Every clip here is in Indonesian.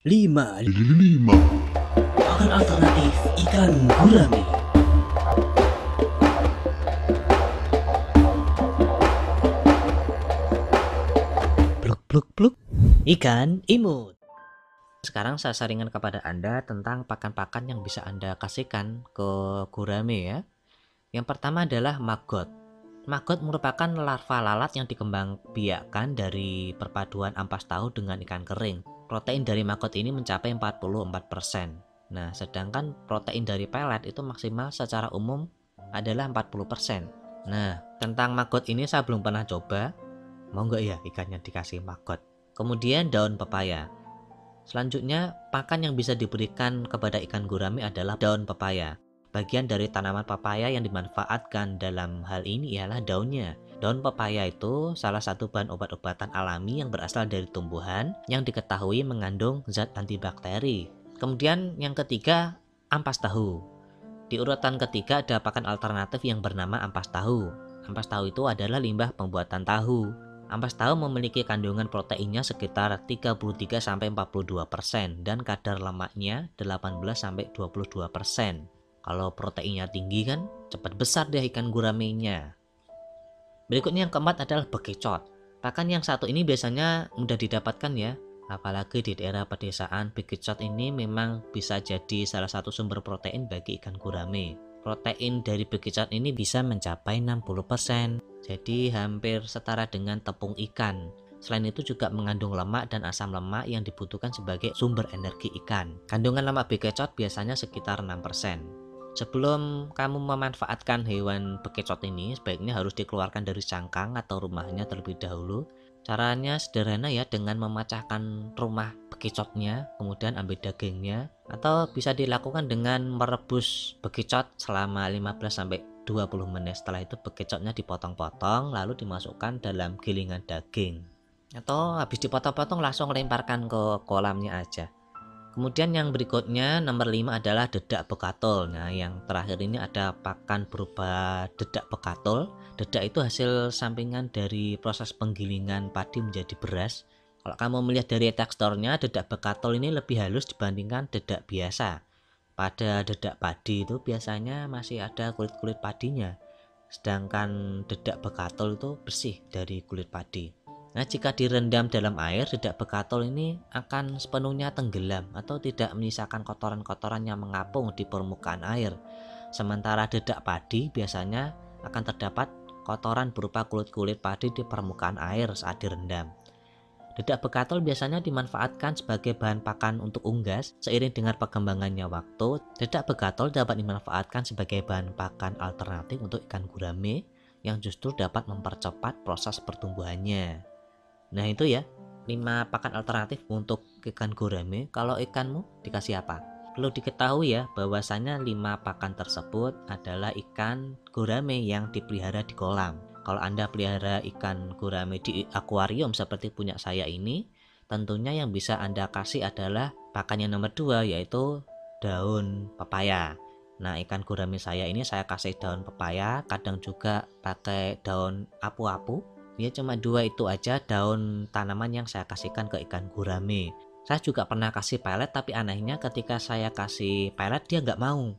5 pakan alternatif ikan gurame. Pluk. Ikan imut. Sekarang saya sharingkan kepada Anda tentang pakan-pakan yang bisa Anda kasihkan ke gurame ya. Yang pertama adalah maggot. Maggot merupakan larva lalat yang dikembangbiakkan dari perpaduan ampas tahu dengan ikan kering. Protein dari maggot ini mencapai 44%. Nah, sedangkan protein dari pelet itu maksimal secara umum adalah 40%. Nah, tentang maggot ini saya belum pernah coba. Mau nggak ya ikannya dikasih maggot? Kemudian daun pepaya. Selanjutnya, pakan yang bisa diberikan kepada ikan gurame adalah daun pepaya. Bagian dari tanaman pepaya yang dimanfaatkan dalam hal ini ialah daunnya. Daun pepaya itu salah satu bahan obat-obatan alami yang berasal dari tumbuhan yang diketahui mengandung zat antibakteri. Kemudian yang ketiga, ampas tahu. Di urutan ketiga ada pakan alternatif yang bernama ampas tahu. Ampas tahu itu adalah limbah pembuatan tahu. Ampas tahu memiliki kandungan proteinnya sekitar 33-42% dan kadar lemaknya 18-22%. Kalau proteinnya tinggi kan cepat besar deh ikan guramenya. Berikutnya yang keempat adalah bekicot. Pakan yang satu ini biasanya mudah didapatkan ya. Apalagi di daerah pedesaan, bekicot ini memang bisa jadi salah satu sumber protein bagi ikan gurame. Protein dari bekicot ini bisa mencapai 60%. Jadi hampir setara dengan tepung ikan. Selain itu juga mengandung lemak dan asam lemak yang dibutuhkan sebagai sumber energi ikan. Kandungan lemak bekicot biasanya sekitar 6%. Sebelum kamu memanfaatkan hewan bekicot ini, sebaiknya harus dikeluarkan dari cangkang atau rumahnya terlebih dahulu. Caranya sederhana ya, dengan memecahkan rumah bekicotnya, kemudian ambil dagingnya, atau bisa dilakukan dengan merebus bekicot selama 15-20 menit. Setelah itu bekicotnya dipotong-potong lalu dimasukkan dalam gilingan daging, atau habis dipotong-potong langsung lemparkan ke kolamnya aja. Kemudian yang berikutnya nomor 5 adalah dedak bekatul. Nah, yang terakhir ini ada pakan berupa dedak bekatul. Dedak itu hasil sampingan dari proses penggilingan padi menjadi beras. Kalau kamu melihat dari teksturnya, dedak bekatul ini lebih halus dibandingkan dedak biasa. Pada dedak padi itu biasanya masih ada kulit-kulit padinya, sedangkan dedak bekatul itu bersih dari kulit padi. Nah, jika direndam dalam air, dedak bekatul ini akan sepenuhnya tenggelam atau tidak menyisakan kotoran-kotoran yang mengapung di permukaan air. Sementara dedak padi biasanya akan terdapat kotoran berupa kulit-kulit padi di permukaan air saat direndam. Dedak bekatul biasanya dimanfaatkan sebagai bahan pakan untuk unggas. Seiring dengan perkembangannya waktu, dedak bekatul dapat dimanfaatkan sebagai bahan pakan alternatif untuk ikan gurame yang justru dapat mempercepat proses pertumbuhannya. Nah itu ya, 5 pakan alternatif untuk ikan gurame. Kalau ikanmu dikasih apa? Perlu diketahui ya bahwasanya 5 pakan tersebut adalah ikan gurame yang dipelihara di kolam. Kalau Anda pelihara ikan gurame di akuarium seperti punya saya ini, tentunya yang bisa Anda kasih adalah pakan yang nomor 2, yaitu daun pepaya. Nah, ikan gurame saya ini saya kasih daun pepaya, kadang juga pakai daun apu-apu. Ya, cuma 2 itu aja daun tanaman yang saya kasihkan ke ikan gurame. Saya juga pernah kasih pelet, tapi anehnya ketika saya kasih pelet dia nggak mau.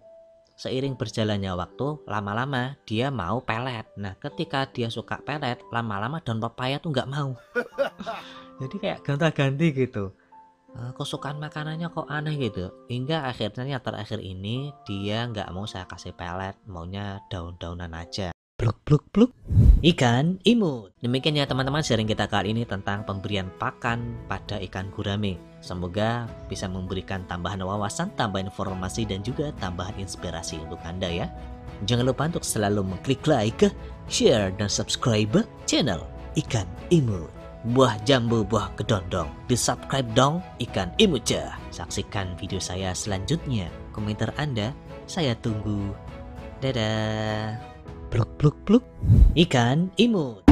Seiring berjalannya waktu, lama-lama dia mau pelet. Nah, ketika dia suka pelet, lama-lama daun pepaya tuh nggak mau. Jadi kayak gonta-ganti gitu. Kesukaan makanannya kok aneh gitu. Hingga akhirnya yang terakhir ini dia nggak mau saya kasih pelet, maunya daun-daunan aja. Pluk. Ikan imut. Demikian ya teman-teman sharing kita kali ini tentang pemberian pakan pada ikan gurame. Semoga bisa memberikan tambahan wawasan, tambahan informasi, dan juga tambahan inspirasi untuk Anda ya. Jangan lupa untuk selalu mengklik like, share, dan subscribe channel Ikan Imut. Buah jambu, buah kedondong. Di subscribe dong Ikan Imut ya. Saksikan video saya selanjutnya. Komentar Anda saya tunggu. Dadah. Pluk. Ikan imut.